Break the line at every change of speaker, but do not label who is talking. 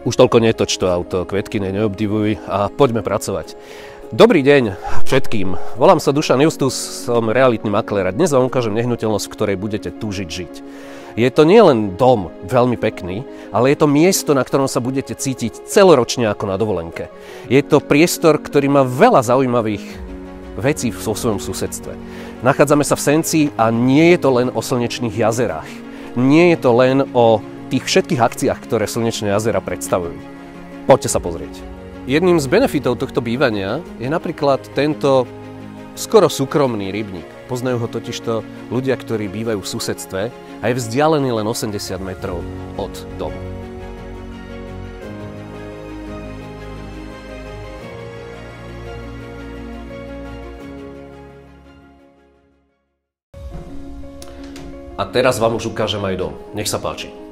Už toľko netoč to auto, Kvetkyne neobdivuj a poďme pracovať. Dobrý deň všetkým. Volám sa Dušan Justus, som realitný maklér a dnes vám ukážem nehnuteľnosť, v ktorej budete túžiť žiť. Je to nielen dom, veľmi pekný, ale je to miesto, na ktorom sa budete cítiť celoročne ako na dovolenke. Je to priestor, ktorý má veľa zaujímavých vecí vo svojom susedstve. Nachádzame sa v Senci a nie je to len o slnečných jazerách. Nie je to len o tých všetkých akciách, ktoré Slnečné jazera predstavujú. Poďte sa pozrieť. Jedným z benefitov tohto bývania je napríklad tento skoro súkromný rybník. Poznajú ho totižto ľudia, ktorí bývajú v susedstve a je vzdialený len 80 metrov od domu. A teraz vám už ukážem aj dom. Nech sa páči.